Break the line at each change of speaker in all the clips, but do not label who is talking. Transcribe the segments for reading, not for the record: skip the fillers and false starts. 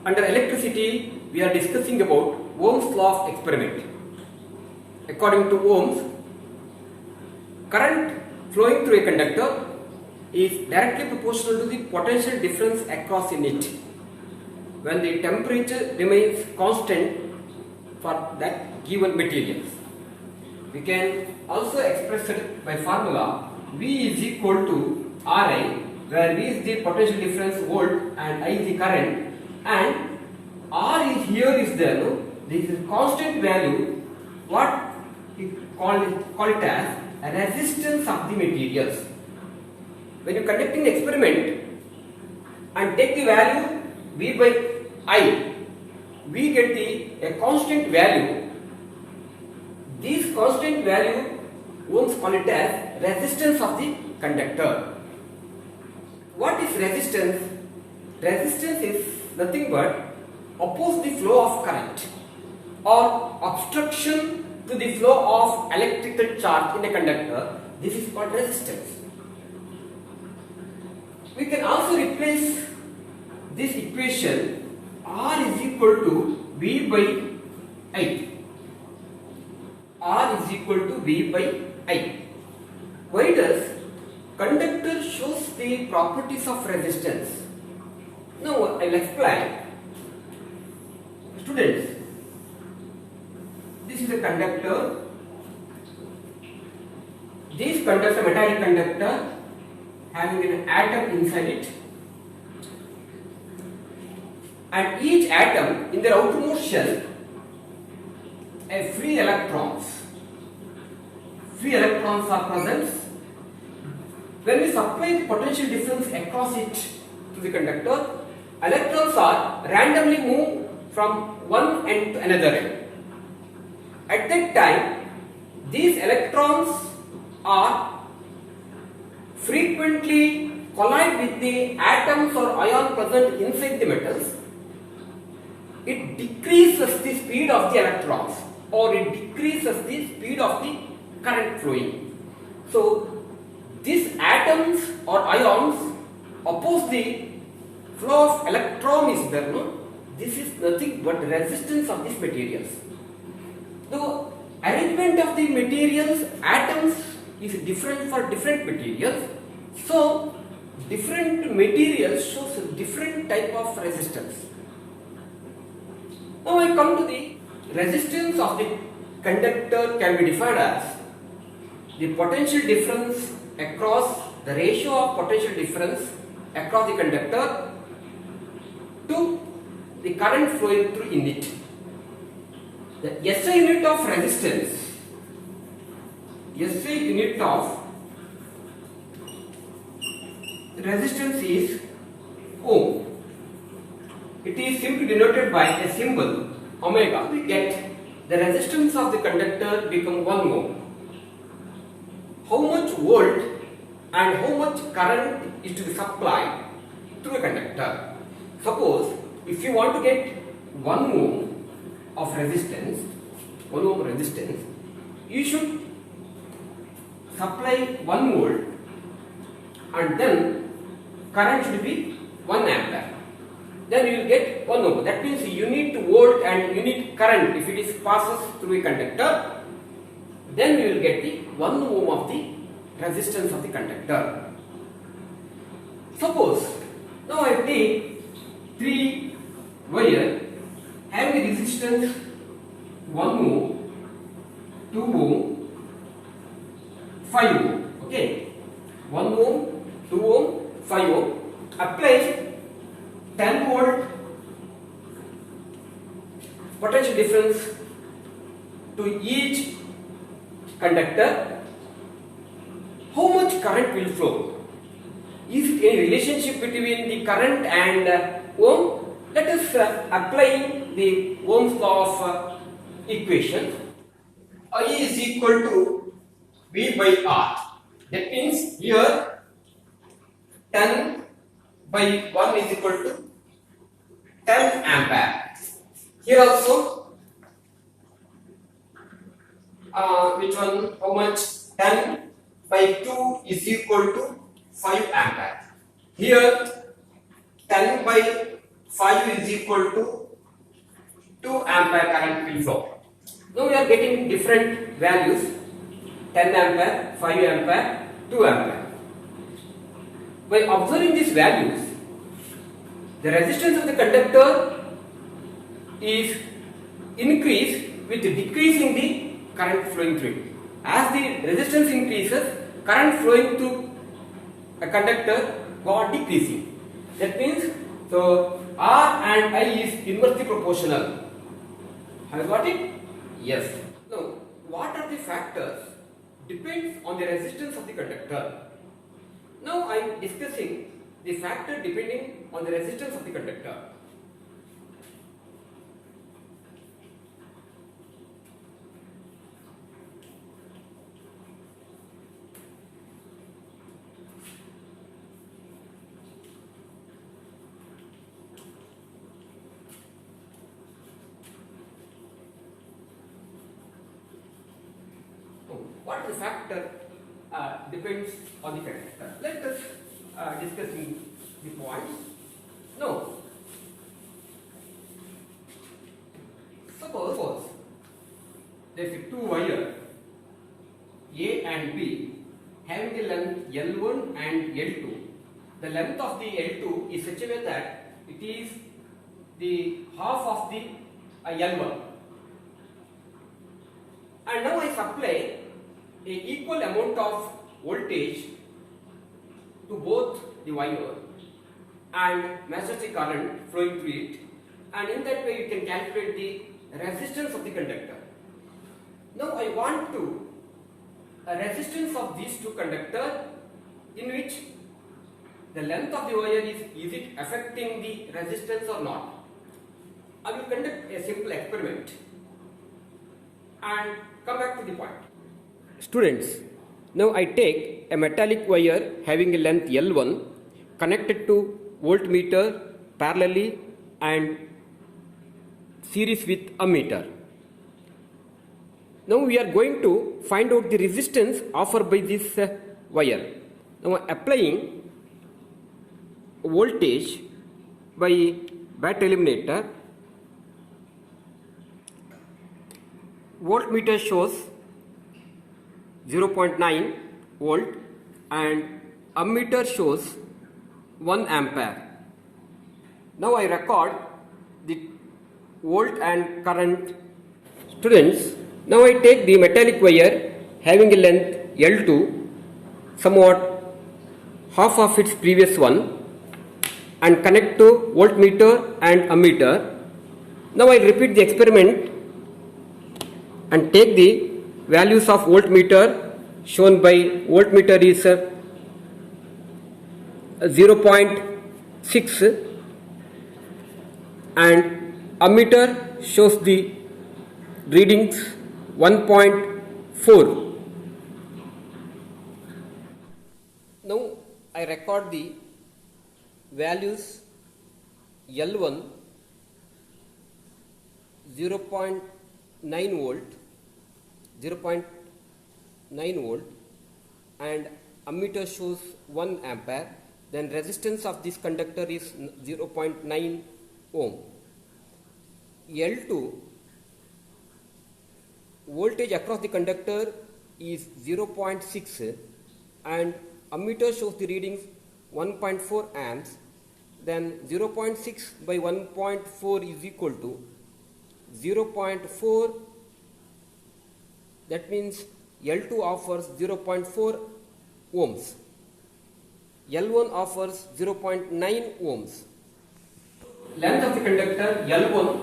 Under electricity, we are discussing about Ohm's law of experiment. According to Ohm's, current flowing through a conductor is directly proportional to the potential difference across in it when the temperature remains constant for that given materials. We can also express it by formula V is equal to Ri, where V is the potential difference volt and I is the current, and R is here is there, no? This is constant value, what we call it as a resistance of the materials. When you conducting an experiment and take the value V by I, we get a constant value. This constant value, Ohm's call it as resistance of the conductor. What is resistance? Resistance is nothing but oppose the flow of current or obstruction to the flow of electrical charge in a conductor. This is called resistance. We can also replace this equation R is equal to V by I. R is equal to V by I. Why does conductor shows the properties of resistance? Now I will explain. Students, this is a conductor. This conductor, metallic conductor, having an atom inside it, and each atom in their outermost shell a free electrons. Free electrons are present. When we supply the potential difference across it to the conductor, electrons are randomly moved from one end to another end. At that time, these electrons are frequently collide with the atoms or ion present inside the metals. It decreases the speed of the electrons, or it decreases the speed of the current flowing. So these atoms or ions oppose the flow of electron is there, no? This is nothing but resistance of these materials. The arrangement of the materials, atoms is different for different materials. So different materials shows a different type of resistance. Now I come to the resistance of the conductor can be defined as the potential difference across the ratio of potential difference across the conductor to the current flowing through in it. The SI unit of resistance, SI unit of resistance is ohm. It is simply denoted by a symbol omega. We get the resistance of the conductor become 1 ohm. How much volt and how much current is to be supplied through a conductor? Suppose if you want to get 1 ohm of resistance, 1 ohm resistance, you should supply 1 volt and then current should be 1 ampere. Then you will get 1 ohm. That means unit volt and unit current, if it is passes through a conductor, then we will get the 1 ohm of the resistance of the conductor. Suppose now I take 3 wire having a resistance 1 ohm, 2 ohm, 5 ohm. Okay, 1 ohm, 2 ohm, 5 ohm. Apply 10 volt potential difference to each conductor. How much current will flow? Is it any relationship between the current and ohm? Let us apply the Ohm's law of equation. I is equal to V by R. That means here 10 by 1 is equal to 10 ampere. Here also, which one? How much? 10 by 2 is equal to 5 ampere. Here 10 by 5 is equal to 2 ampere current will flow. Now we are getting different values, 10 ampere, 5 ampere, 2 ampere. By observing these values, the resistance of the conductor is increased with decreasing the current flowing through it. As the resistance increases, current flowing through a conductor got decreasing. That means, so R and I is inversely proportional. Have you got it? Yes. Now, what are the factors? Depends on the resistance of the conductor. Now, I am discussing the factor depending on the resistance of the conductor. What is the factor depends on the conductor. Let us discuss the points. Now, suppose there is two wires A and B having a length L1 and L2. The length of the L2 is such a way that it is the half of the L1. And now I supply a equal amount of voltage to both the wire and measure the current flowing through it, and in that way you can calculate the resistance of the conductor. Now I want to a resistance of these two conductors in which the length of the wire is it affecting the resistance or not. I will conduct a simple experiment and come back to the point. Students, now I take a metallic wire having a length L1 connected to voltmeter parallelly and series with ammeter. Now we are going to find out the resistance offered by this wire. Now applying voltage by battery eliminator, voltmeter shows 0.9 volt and ammeter shows 1 ampere. Now I record the volt and current. Students, now I take the metallic wire having a length L2, somewhat half of its previous one, and connect to voltmeter and ammeter. Now I repeat the experiment and take the values of voltmeter shown by voltmeter is 0.6 and ammeter shows the readings 1.4. Now I record the values L1 0.9 volt, 0.9 volt and ammeter shows 1 ampere. Then resistance of this conductor is 0.9 ohm. L2 voltage across the conductor is 0.6 and ammeter shows the readings 1.4 amps. Then 0.6 by 1.4 is equal to 0.4. That means L2 offers 0.4 ohms. L1 offers 0.9 ohms. Length of the conductor L1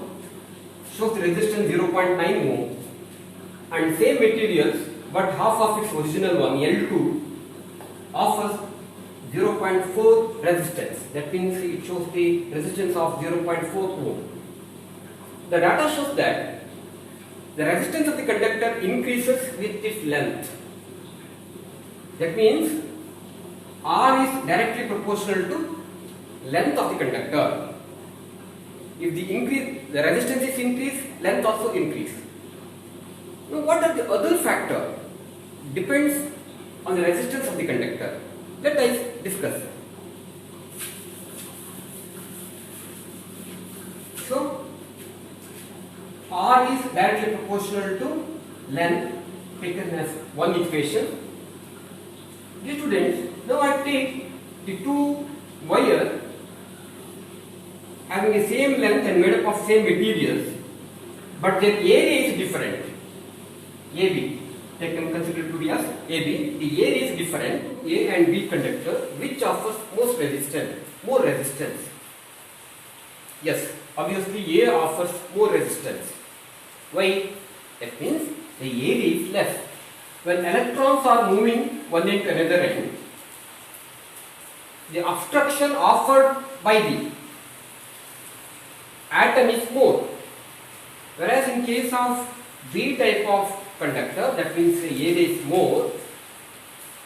shows the resistance 0.9 ohm and same materials but half of its original one L2 offers 0.4 resistance. That means it shows the resistance of 0.4 ohm. The data shows that the resistance of the conductor increases with its length. That means R is directly proportional to length of the conductor. If the resistance is increased, length also increase. Now what are the other factors? Depends on the resistance of the conductor. Let us discuss. R is directly proportional to length taken as one equation. Dear students, now I take the two wires having the same length and made up of same materials, but their area is different. AB, taken considered to be as AB. The area is different. A and B conductor, which offers more resistance. Yes, obviously A offers more resistance. Why? That means the area is less. When electrons are moving one end to another end, the obstruction offered by the atom is more. Whereas in case of B type of conductor, that means the area is more,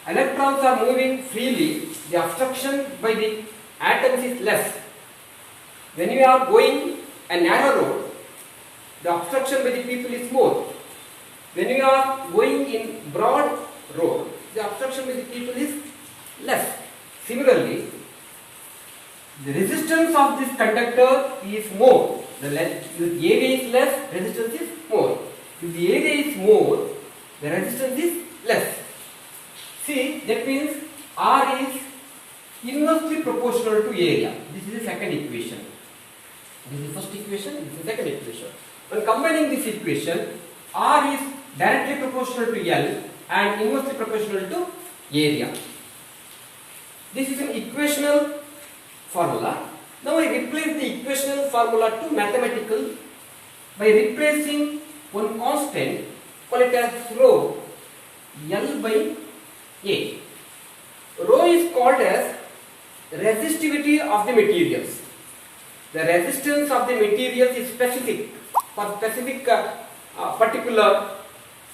electrons are moving freely, the obstruction by the atoms is less. When you are going a narrow road, the obstruction by the people is more. When you are going in broad road, the obstruction by the people is less. Similarly, the resistance of this conductor is more. The area is less, resistance is more. If the area is more, the resistance is less. See, that means R is inversely proportional to area. This is the second equation. This is the first equation, this is the second equation. When combining this equation, R is directly proportional to L and inversely proportional to area. This is an equational formula. Now I replace the equational formula to mathematical by replacing one constant, call it as rho, L by A. Rho is called as resistivity of the materials. The resistance of the materials is specific for specific particular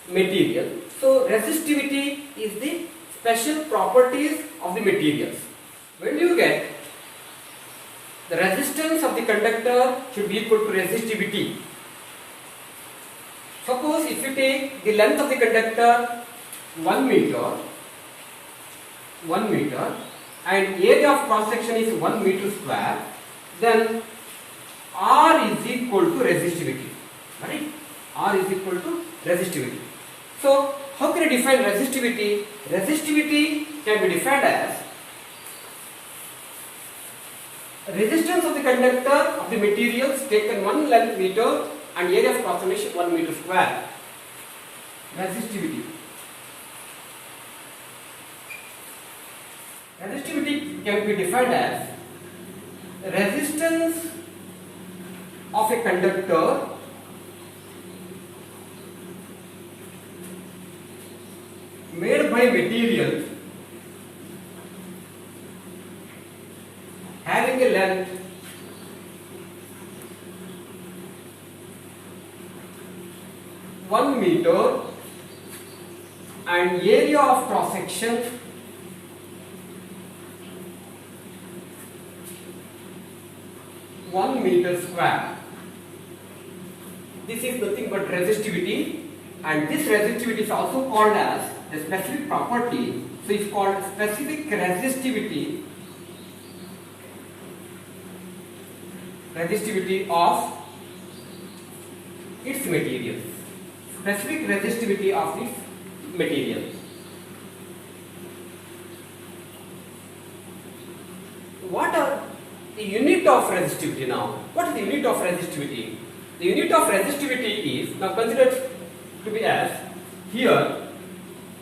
material. So resistivity is the special properties of the materials. When you get the resistance of the conductor should be equal to resistivity. Suppose if you take the length of the conductor 1 meter and area of cross section is 1 meter square, then R is equal to resistivity. Right? R is equal to resistivity. So how can I define resistivity? Resistivity can be defined as resistance of the conductor of the materials taken 1 length meter and area of cross section 1 meter square. Resistivity. Resistivity can be defined as resistance of a conductor made by material having a length (1 meter) and area of cross section (1 meter square). This is nothing but resistivity, and this resistivity is also called as a specific property. So it's called specific resistivity of its material. Specific resistivity of its material. What are the unit of resistivity now? What is the unit of resistivity? The unit of resistivity is now considered to be as here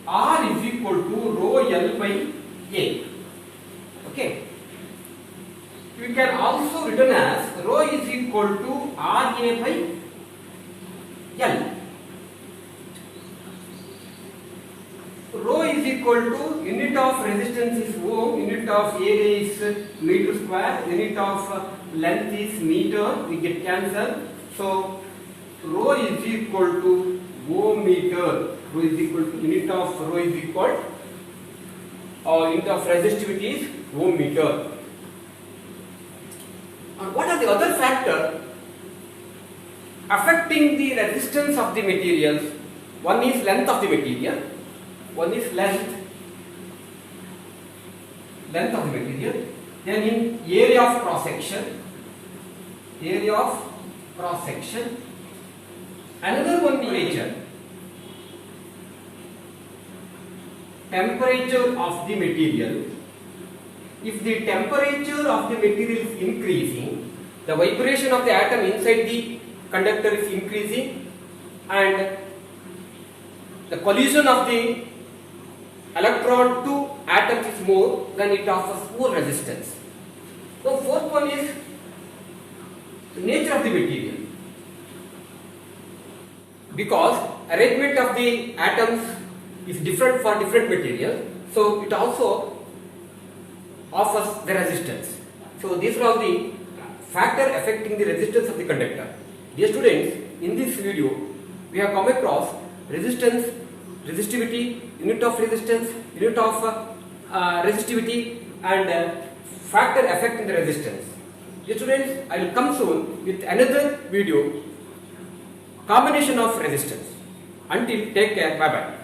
R is equal to rho L by A. Okay. You can also written as rho is equal to RA by L. Rho is equal to unit of resistance is ohm, unit of area is meter square, unit of length is meter, we get cancelled. So rho is equal to ohm meter. Rho is equal to unit of rho is equal unit of resistivity is ohm meter. And what are the other factors affecting the resistance of the materials? One is length of the material. One is length of the material. Then in area of cross section, Another one temperature. Temperature of the material. If the temperature of the material is increasing, the vibration of the atom inside the conductor is increasing, and the collision of the electron to atoms is more, then it offers more resistance. So fourth one is the nature of the material. Because arrangement of the atoms is different for different materials, so it also offers the resistance. So these are all the factors affecting the resistance of the conductor. Dear students, in this video we have come across resistance, resistivity, unit of resistance, unit of resistivity, and factor affecting the resistance. Dear students, I will come soon with another video, combination of resistance. Until, take care, bye bye.